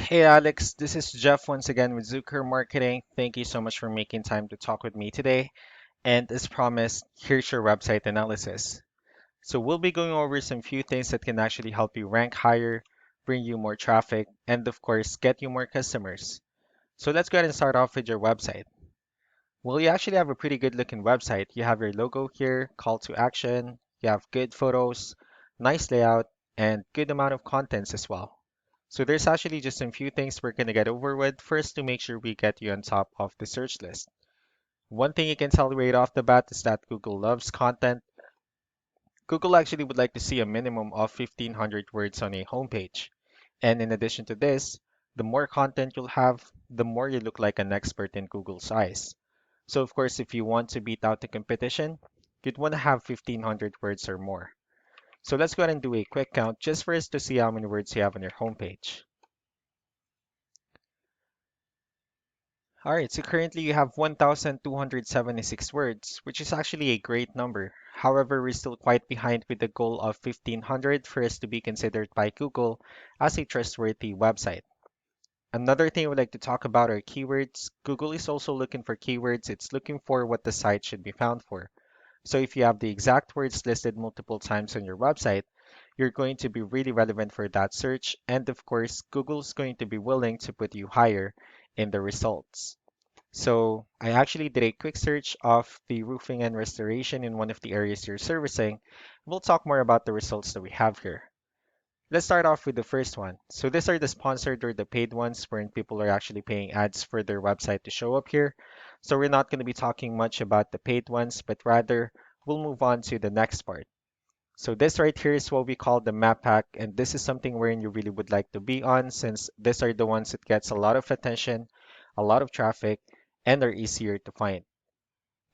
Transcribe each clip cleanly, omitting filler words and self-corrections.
Hey Alex, this is Jeff once again with Zucker Marketing. Thank you so much for making time to talk with me today. And as promised, here's your website analysis. So we'll be going over some few things that can actually help you rank higher, bring you more traffic, and of course, get you more customers. So let's go ahead and start off with your website. Well, you actually have a pretty good looking website. You have your logo here, call to action, you have good photos, nice layout, and good amount of contents as well. So there's actually just a few things we're going to get over with first to make sure we get you on top of the search list. One thing you can tell right off the bat is that Google loves content. Google actually would like to see a minimum of 1500 words on a homepage. And in addition to this, the more content you'll have, the more you look like an expert in Google's eyes. So of course, if you want to beat out the competition, you'd want to have 1500 words or more. So let's go ahead and do a quick count just for us to see how many words you have on your homepage. All right, so currently you have 1,276 words, which is actually a great number. However, we're still quite behind with the goal of 1,500 for us to be considered by Google as a trustworthy website. Another thing I would like to talk about are keywords. Google is also looking for keywords. It's looking for what the site should be found for. So if you have the exact words listed multiple times on your website, you're going to be really relevant for that search. And of course, Google's going to be willing to put you higher in the results. So I actually did a quick search of the roofing and restoration in one of the areas you're servicing. We'll talk more about the results that we have here. Let's start off with the first one. So these are the sponsored or the paid ones wherein people are actually paying ads for their website to show up here. So we're not going to be talking much about the paid ones, but rather we'll move on to the next part. So this right here is what we call the map pack, and this is something wherein you really would like to be on since these are the ones that gets a lot of attention, a lot of traffic, and are easier to find.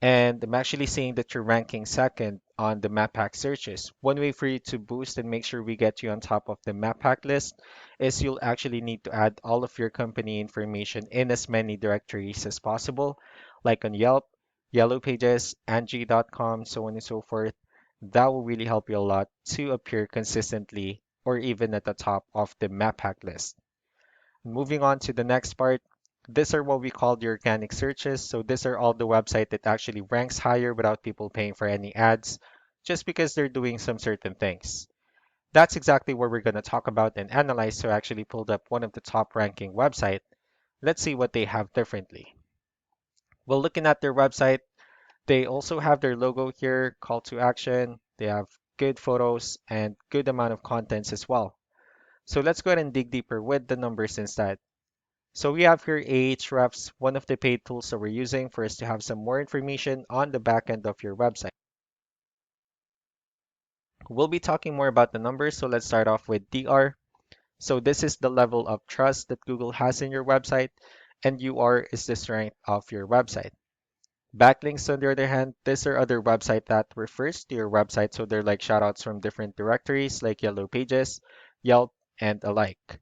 And I'm actually seeing that you're ranking second on the map pack searches. One way for you to boost and make sure we get you on top of the map pack list is you'll actually need to add all of your company information in as many directories as possible, like on Yelp, Yellow Pages, Angie.com, so on and so forth. That will really help you a lot to appear consistently or even at the top of the map pack list. Moving on to the next part, these are what we call the organic searches. So these are all the website that actually ranks higher without people paying for any ads, just because they're doing some certain things. That's exactly what we're going to talk about and analyze. So I actually pulled up one of the top ranking website. Let's see what they have differently. Well, looking at their website, they also have their logo here, call to action. They have good photos and good amount of contents as well. So let's go ahead and dig deeper with the numbers instead. So we have here Ahrefs, one of the paid tools that we're using for us to have some more information on the back end of your website. We'll be talking more about the numbers, so let's start off with DR. So this is the level of trust that Google has in your website, and UR is the strength of your website. Backlinks, on the other hand, these are other website that refers to your website, so they're like shoutouts from different directories like Yellow Pages, Yelp, and alike.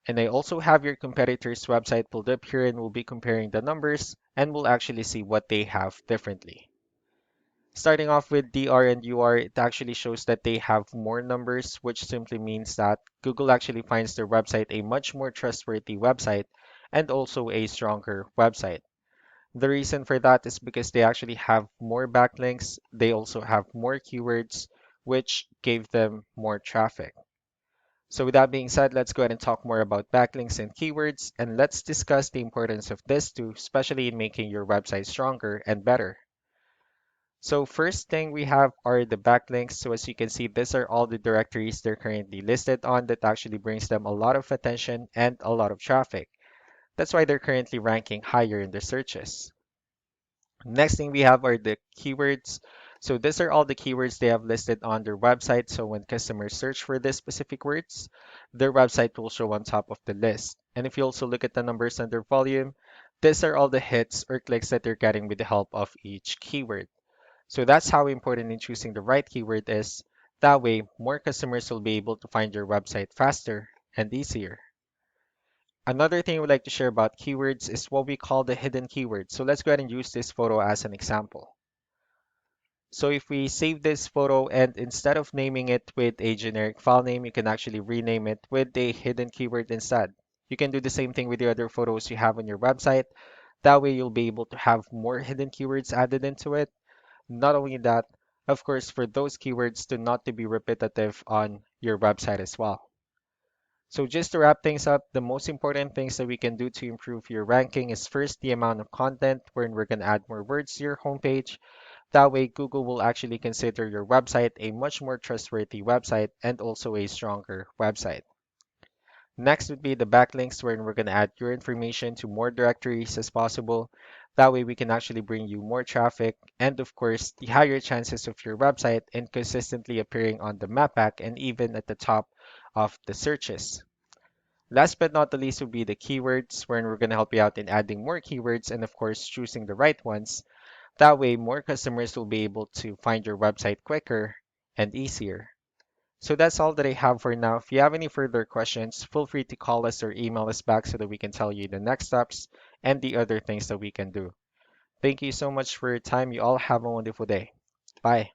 And I also have your competitor's website pulled up here and we'll be comparing the numbers and we'll actually see what they have differently. Starting off with DR and UR, it actually shows that they have more numbers, which simply means that Google actually finds their website a much more trustworthy website and also a stronger website. The reason for that is because they actually have more backlinks, they also have more keywords, which gave them more traffic. So with that being said, let's go ahead and talk more about backlinks and keywords, and let's discuss the importance of this too, especially in making your website stronger and better. So first thing we have are the backlinks. So as you can see, these are all the directories they're currently listed on that actually brings them a lot of attention and a lot of traffic. That's why they're currently ranking higher in the searches. Next thing we have are the keywords. So these are all the keywords they have listed on their website. So when customers search for these specific words, their website will show on top of the list. And if you also look at the numbers under volume, these are all the hits or clicks that they're getting with the help of each keyword. So that's how important in choosing the right keyword is. That way, more customers will be able to find your website faster and easier. Another thing I would like to share about keywords is what we call the hidden keywords. So let's go ahead and use this photo as an example. So if we save this photo and instead of naming it with a generic file name, you can actually rename it with a hidden keyword instead. You can do the same thing with the other photos you have on your website. That way, you'll be able to have more hidden keywords added into it. Not only that, of course, for those keywords to not to be repetitive on your website as well. So just to wrap things up, the most important things that we can do to improve your ranking is first the amount of content, wherein we're going to add more words to your homepage. That way, Google will actually consider your website a much more trustworthy website and also a stronger website. Next would be the backlinks, wherein we're going to add your information to more directories as possible. That way, we can actually bring you more traffic and, of course, the higher chances of your website and consistently appearing on the map pack and even at the top of the searches. Last but not the least would be the keywords, wherein we're going to help you out in adding more keywords and, of course, choosing the right ones. That way, more customers will be able to find your website quicker and easier. So that's all that I have for now. If you have any further questions, feel free to call us or email us back so that we can tell you the next steps and the other things that we can do. Thank you so much for your time. You all have a wonderful day. Bye.